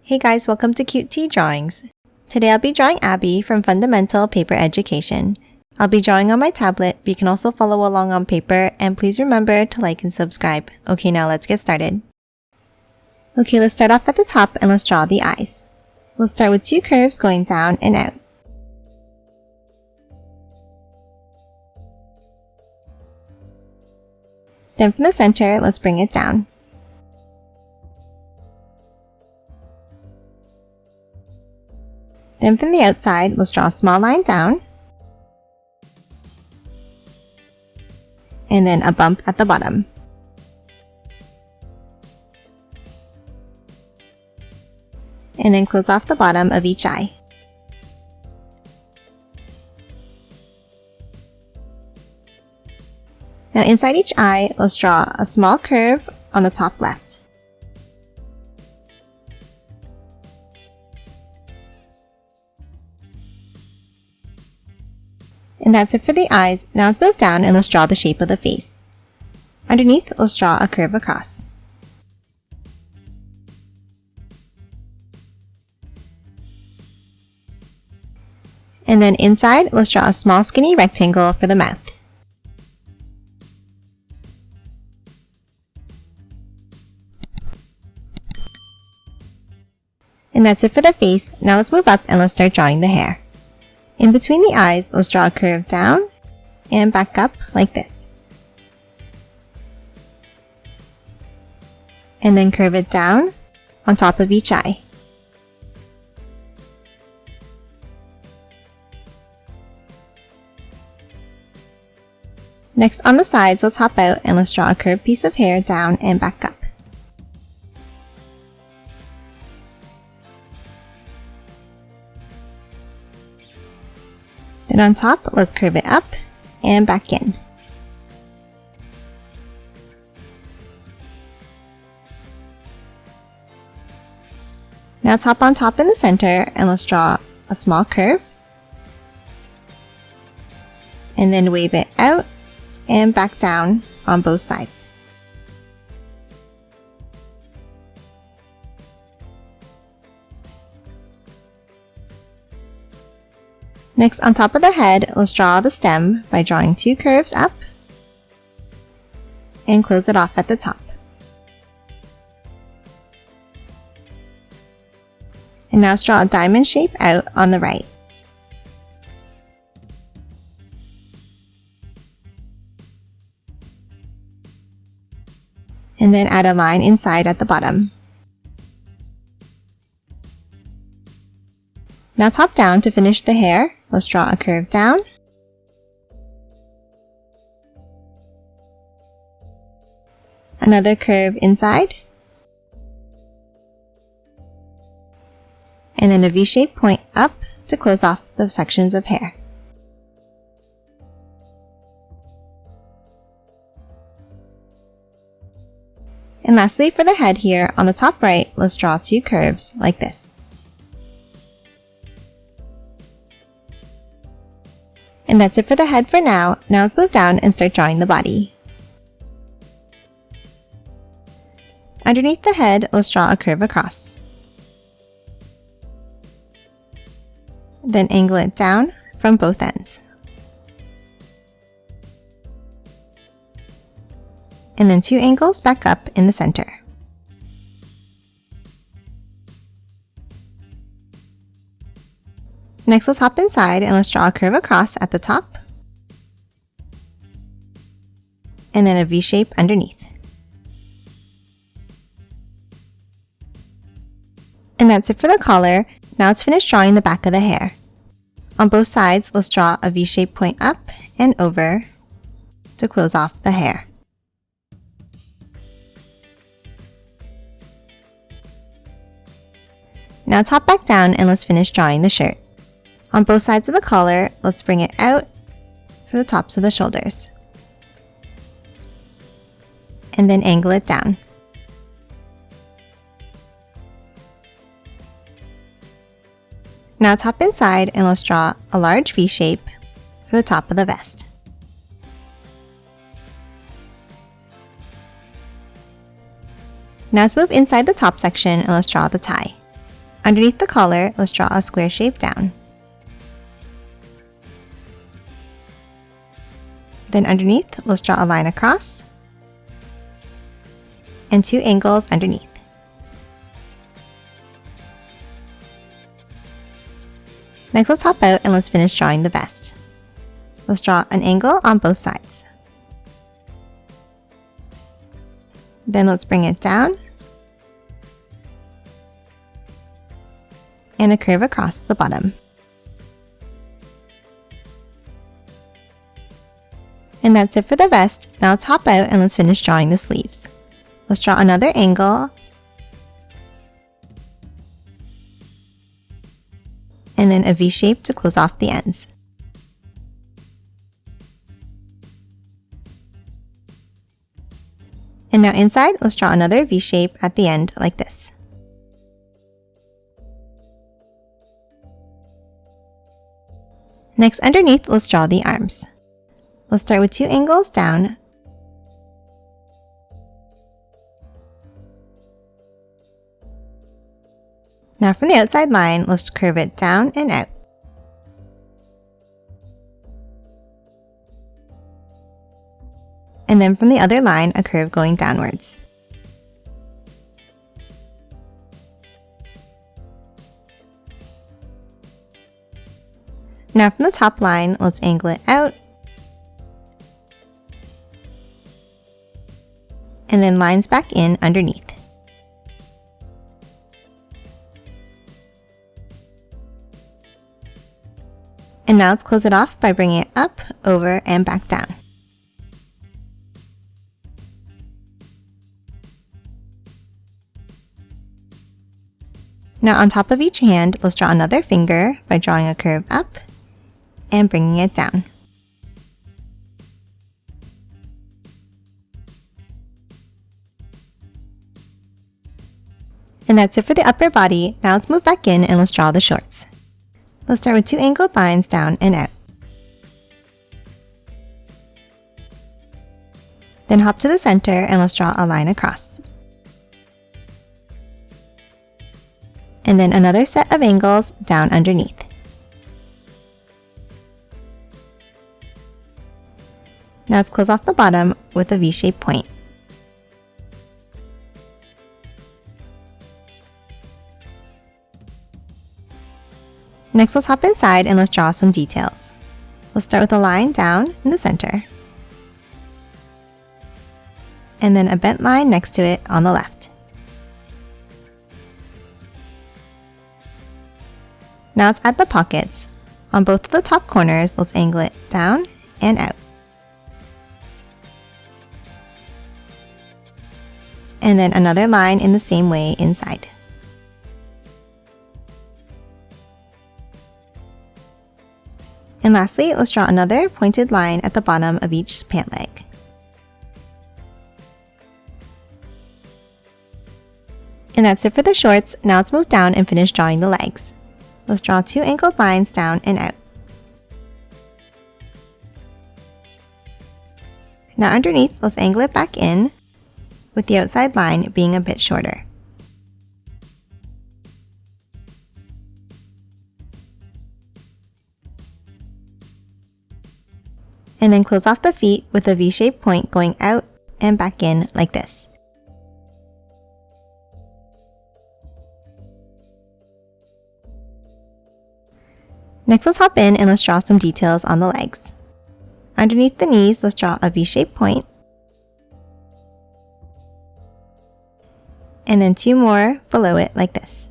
Hey guys, welcome to Cute Tea Drawings. Today I'll be drawing Abbie from Fundamental Paper Education. I'll be drawing on my tablet, but you can also follow along on paper, and please remember to like and subscribe. Okay, now let's get started. Okay, let's start off at the top and let's draw the eyes. We'll start with two curves going down and out. Then from the center, let's bring it down. Then from the outside, let's draw a small line down, and then a bump at the bottom. And then close off the bottom of each eye. Now inside each eye, let's draw a small curve on the top left. And that's it for the eyes. Now let's move down and let's draw the shape of the face. Underneath, let's draw a curve across. And then inside, let's draw a small skinny rectangle for the mouth. And that's it for the face. Now let's move up and let's start drawing the hair. In between the eyes, let's draw a curve down and back up like this. And then curve it down on top of each eye. Next, on the sides, let's hop out and let's draw a curved piece of hair down and back up. Then on top, let's curve it up and back in. Now top on top in the center, and let's draw a small curve. And then wave it out and back down on both sides. Next, on top of the head, let's draw the stem by drawing two curves up and close it off at the top. And now let's draw a diamond shape out on the right. And then add a line inside at the bottom. Now top down to finish the hair, let's draw a curve down, another curve inside, and then a V-shaped point up to close off the sections of hair. And lastly, for the head here, on the top right, let's draw two curves like this. And that's it for the head for now. Now let's move down and start drawing the body. Underneath the head, let's draw a curve across. Then angle it down from both ends. And then two angles back up in the center. Next, let's hop inside and let's draw a curve across at the top, and then a V shape underneath. And that's it for the collar. Now let's finish drawing the back of the hair. On both sides, let's draw a V-shaped point up and over to close off the hair. Now top back down and let's finish drawing the shirt. On both sides of the collar, let's bring it out for the tops of the shoulders. And then angle it down. Now top inside and let's draw a large V shape for the top of the vest. Now let's move inside the top section and let's draw the tie. Underneath the collar, let's draw a square shape down. Then underneath, let's draw a line across and 2 angles underneath. Next, let's hop out and let's finish drawing the vest. Let's draw an angle on both sides. Then let's bring it down and a curve across the bottom. And that's it for the vest. Now let's hop out and let's finish drawing the sleeves. Let's draw another angle and then a V shape to close off the ends. And now inside, let's draw another V shape at the end like this. Next, underneath, let's draw the arms. Let's start with 2 angles down. Now from the outside line, let's curve it down and out. And then from the other line, a curve going downwards. Now from the top line, let's angle it out. And then lines back in underneath. And now let's close it off by bringing it up, over, and back down. Now on top of each hand, let's draw another finger by drawing a curve up and bringing it down. And that's it for the upper body. Now let's move back in and let's draw the shorts. Let's start with 2 angled lines down and out. Then hop to the center and let's draw a line across. And then another set of angles down underneath. Now let's close off the bottom with a V-shaped point. Next, let's hop inside and let's draw some details. Let's start with a line down in the center. And then a bent line next to it on the left. Now let's add the pockets. On both of the top corners, let's angle it down and out. And then another line in the same way inside. And lastly, let's draw another pointed line at the bottom of each pant leg. And that's it for the shorts. Now let's move down and finish drawing the legs. Let's draw 2 angled lines down and out. Now underneath, let's angle it back in, with the outside line being a bit shorter. And then close off the feet with a V-shaped point going out and back in like this. Next, let's hop in and let's draw some details on the legs. Underneath the knees, let's draw a V-shaped point. And then 2 more below it like this.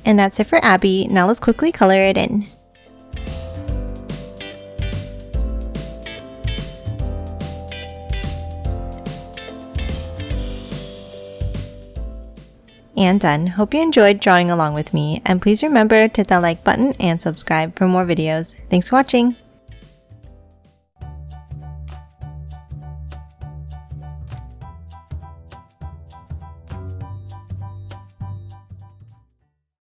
And that's it for Abbie. Now let's quickly color it in. And done. Hope you enjoyed drawing along with me, and please remember to hit that like button and subscribe for more videos. Thanks for watching!